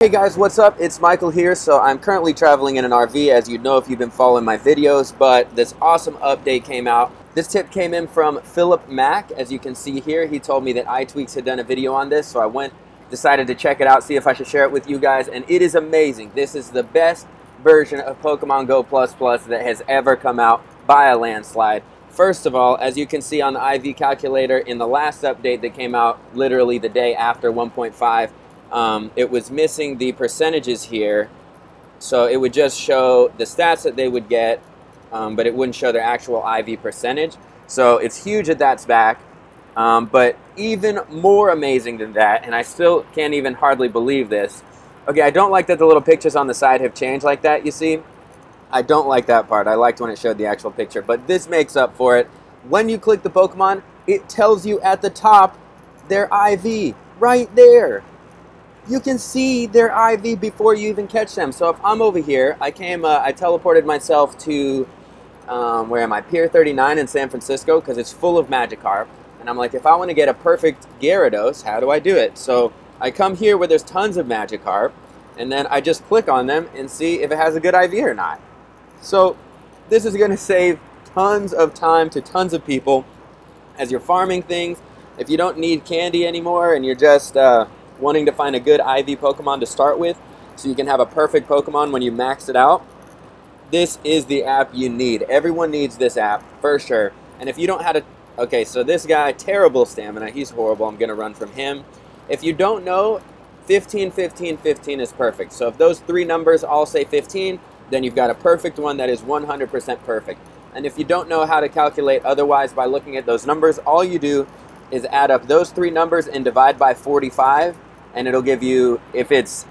Hey guys, what's up? It's Michael here. So I'm currently traveling in an RV, as you know if you've been following my videos, but this awesome update came out. This tip came in from Philip Mack. As you can see here, he told me that iTweaks had done a video on this, so I decided to check it out, see if I should share it with you guys, and it is amazing. This is the best version of Pokemon Go++ that has ever come out by a landslide. First of all, as you can see on the IV calculator, in the last update that came out literally the day after 1.5, it was missing the percentages here, so it would just show the stats that they would get, but it wouldn't show their actual IV percentage. So it's huge that that's back, but even more amazing than that, and I still can't even hardly believe this. Okay, I don't like that the little pictures on the side have changed like that, you see? I don't like that part. I liked when it showed the actual picture, but this makes up for it. When you click the Pokemon, it tells you at the top their IV, right there. You can see their IV before you even catch them. So if I'm over here, I teleported myself to, where am I? Pier 39 in San Francisco, because it's full of Magikarp. And I'm like, if I want to get a perfect Gyarados, how do I do it? So I come here where there's tons of Magikarp, and then I just click on them and see if it has a good IV or not. So this is going to save tons of time to tons of people as you're farming things. If you don't need candy anymore and you're just wanting to find a good IV Pokemon to start with so you can have a perfect Pokemon when you max it out, this is the app you need. Everyone needs this app for sure. And if you don't have to, okay, so this guy, terrible stamina, he's horrible. I'm going to run from him. If you don't know, 15, 15, 15 is perfect. So if those three numbers all say 15, then you've got a perfect one that is 100% perfect. And if you don't know how to calculate otherwise by looking at those numbers, all you do is add up those three numbers and divide by 45, and it'll give you, if it's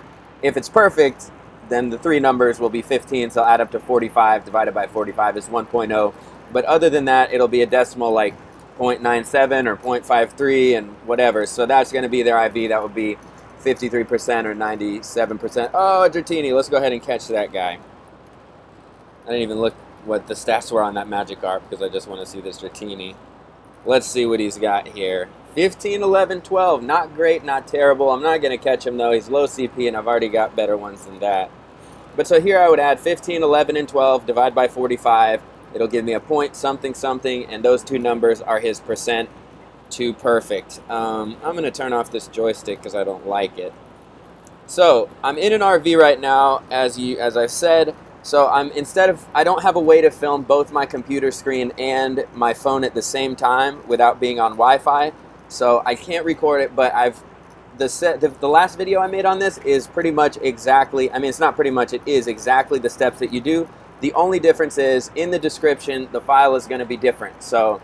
perfect, then the three numbers will be 15, so add up to 45 divided by 45 is 1.0. But other than that, it'll be a decimal like 0.97 or 0.53 and whatever. So that's going to be their IV. That would be 53% or 97%. Oh, Dratini, let's go ahead and catch that guy. I didn't even look what the stats were on that Magikarp because I just want to see this Dratini. Let's see what he's got here. 15, 11, 12. Not great, not terrible. I'm not going to catch him, though. He's low CP, and I've already got better ones than that. But so here I would add 15, 11, and 12, divide by 45. It'll give me a point something something, and those two numbers are his percent to perfect. I'm going to turn off this joystick because I don't like it. So I'm in an RV right now, as I've said. So I don't have a way to film both my computer screen and my phone at the same time without being on Wi-Fi. So I can't record it, but the last video I made on this is pretty much exactly, I mean, it's not pretty much, it is exactly the steps that you do. The only difference is in the description, the file is going to be different. So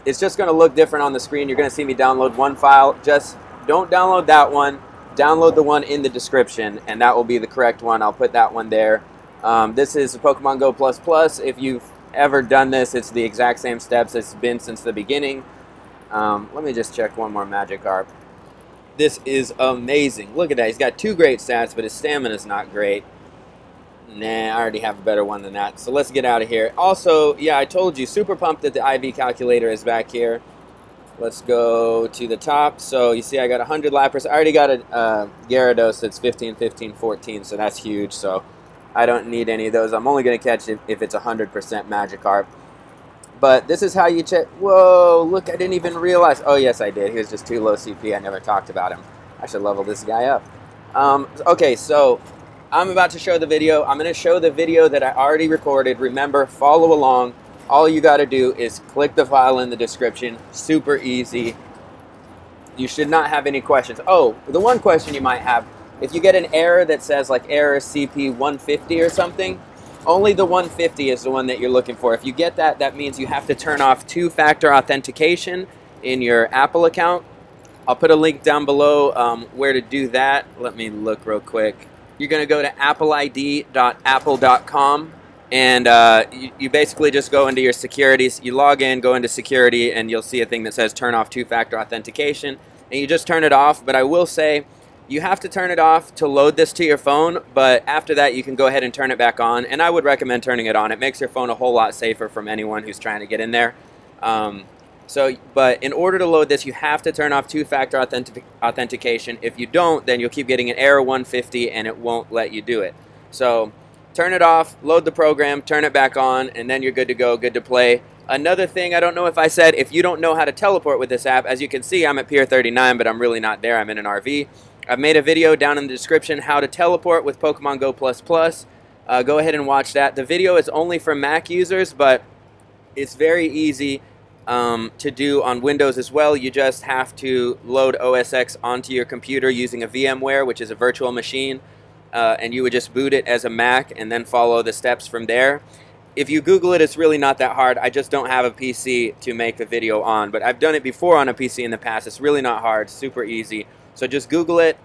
it's just going to look different on the screen. You're going to see me download one file. Just don't download that one. Download the one in the description, and that will be the correct one. I'll put that one there. This is Pokemon Go++. If you've ever done this, it's the exact same steps. It's been since the beginning. Let me just check one more Magikarp. This is amazing. Look at that. He's got two great stats, but his stamina's not great. Nah, I already have a better one than that. So let's get out of here. Also, yeah, I told you, super pumped that the IV calculator is back here. Let's go to the top. So you see I got 100 lappers. I already got a Gyarados that's 15, 15, 14, so that's huge. So I don't need any of those. I'm only going to catch it if it's 100% Magikarp. But this is how you check. Whoa, look, I didn't even realize. Oh, yes, I did. He was just too low CP. I never talked about him. I should level this guy up. Okay, so I'm about to show the video. I'm going to show the video that I already recorded. Remember, follow along. All you got to do is click the file in the description. Super easy. You should not have any questions. Oh, the one question you might have, if you get an error that says like error CP 150 or something, only the 150 is the one that you're looking for. If you get that, that means you have to turn off two-factor authentication in your Apple account. I'll put a link down below where to do that. Let me look real quick. You're going to go to appleid.apple.com. And you basically just go into your securities, you log in, go into security, and you'll see a thing that says turn off two-factor authentication, and you just turn it off. But I will say you have to turn it off to load this to your phone, but after that you can go ahead and turn it back on, and I would recommend turning it on. It makes your phone a whole lot safer from anyone who's trying to get in there. So, but in order to load this, you have to turn off two-factor authentication. If you don't, then you'll keep getting an error 150 and it won't let you do it. So turn it off, load the program, turn it back on, and then you're good to go, good to play. Another thing, I don't know if I said, if you don't know how to teleport with this app, as you can see, I'm at Pier 39, but I'm really not there. I'm in an RV. I've made a video down in the description how to teleport with Pokemon Go++. Go ahead and watch that. The video is only for Mac users, but it's very easy to do on Windows as well. You just have to load OS X onto your computer using a VMware, which is a virtual machine, and you would just boot it as a Mac and then follow the steps from there. If you Google it, it's really not that hard. I just don't have a PC to make the video on, but I've done it before on a PC in the past. It's really not hard, super easy. So just Google it,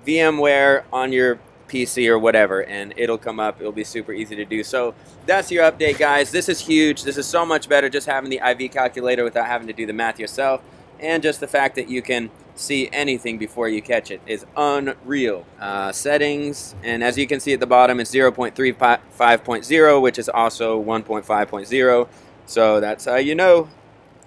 VMware on your PC or whatever, and it'll come up. It'll be super easy to do. So that's your update, guys. This is huge. This is so much better just having the IV calculator without having to do the math yourself, and just the fact that you can see anything before you catch it is unreal. Settings, and as you can see at the bottom, it's 0.35.0, which is also 1.5.0, so that's how you know.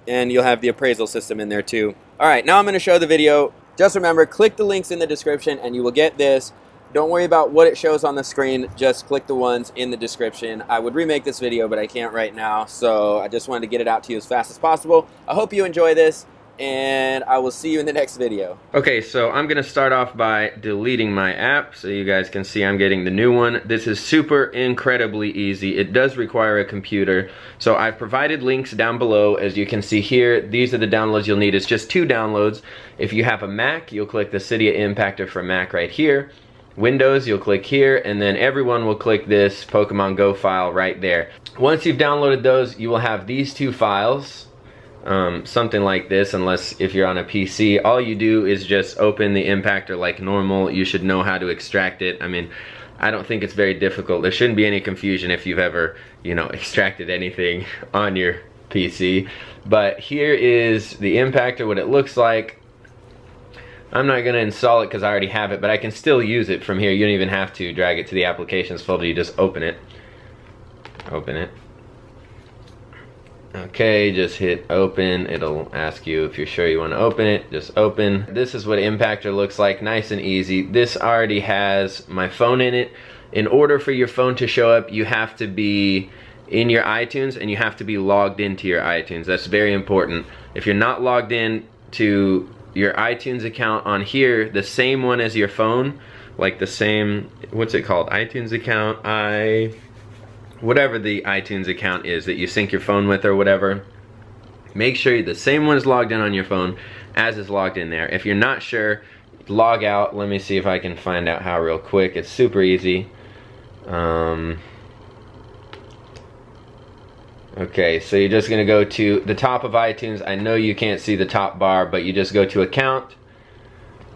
And you'll have the appraisal system in there too. Alright, now I'm going to show the video. Just remember, click the links in the description and you will get this. Don't worry about what it shows on the screen, just click the ones in the description. I would remake this video, but I can't right now, so I just wanted to get it out to you as fast as possible. I hope you enjoy this, and I will see you in the next video. Okay, so I'm gonna start off by deleting my app so you guys can see I'm getting the new one. This is super incredibly easy. It does require a computer, so I've provided links down below. As you can see here, these are the downloads you'll need. It's just 2 downloads. If you have a Mac, you'll click the Cydia Impactor for Mac right here. Windows, you'll click here, and then everyone will click this Pokemon Go file right there. Once you've downloaded those, you will have these 2 files, something like this, unless if you're on a PC. All you do is just open the impactor like normal. You should know how to extract it. I mean, I don't think it's very difficult. There shouldn't be any confusion if you've ever, you know, extracted anything on your PC. But here is the impactor, what it looks like. I'm not going to install it because I already have it, but I can still use it from here. You don't even have to drag it to the applications folder. You just open it. Open it. Okay, just hit open. It'll ask you if you're sure you want to open it. Just open. This is what Impactor looks like, nice and easy. This already has my phone in it. In order for your phone to show up, you have to be in your iTunes and you have to be logged into your iTunes. That's very important. If you're not logged in to your iTunes account on here, the same one as your phone, like the same, what's it called, iTunes account, whatever the iTunes account is that you sync your phone with or whatever, make sure the same one is logged in on your phone as is logged in there. If you're not sure, log out. Let me see if I can find out how real quick. It's super easy. Okay, so you're just gonna go to the top of iTunes. I know you can't see the top bar, but you just go to account.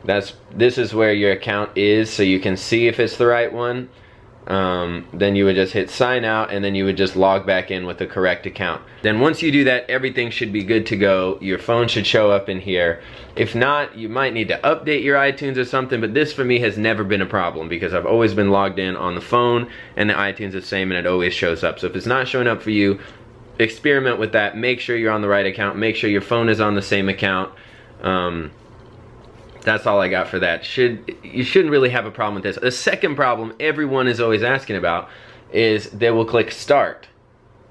This is where your account is, so you can see if it's the right one. Then you would just hit sign out, and then you would just log back in with the correct account. Then once you do that, everything should be good to go. Your phone should show up in here. If not, you might need to update your iTunes or something, but this for me has never been a problem because I've always been logged in on the phone and the iTunes is the same and it always shows up. So if it's not showing up for you, experiment with that. Make sure you're on the right account. Make sure your phone is on the same account. That's all I got for that. You shouldn't really have a problem with this. The second problem everyone is always asking about is they will click start.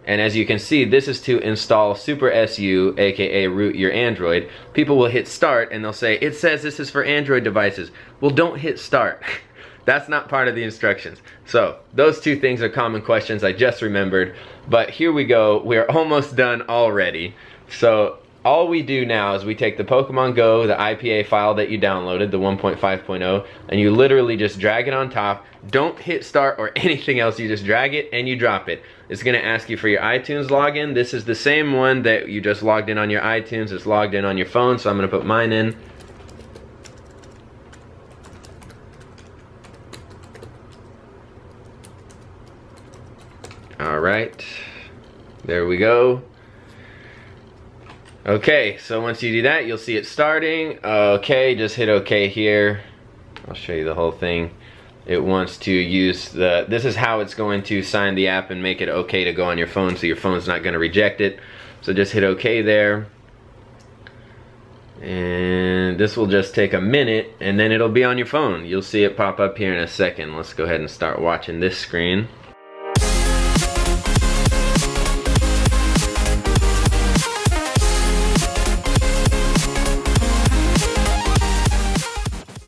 And as you can see, this is to install Super SU, aka root your Android. People will hit start and they'll say, it says this is for Android devices. Well, don't hit start. That's not part of the instructions. So those 2 things are common questions I just remembered. But here we go. We're almost done already. So all we do now is we take the Pokemon Go, the IPA file that you downloaded, the 1.5.0, and you literally just drag it on top. Don't hit start or anything else. You just drag it and you drop it. It's going to ask you for your iTunes login. This is the same one that you just logged in on your iTunes. It's logged in on your phone, so I'm going to put mine in. Alright, there we go. Okay, so once you do that, you'll see it starting. Okay, just hit OK here. I'll show you the whole thing. It wants to use this is how it's going to sign the app and make it okay to go on your phone, so your phone's not going to reject it. So just hit OK there. And this will just take a minute, and then it'll be on your phone. You'll see it pop up here in a second. Let's go ahead and start watching this screen.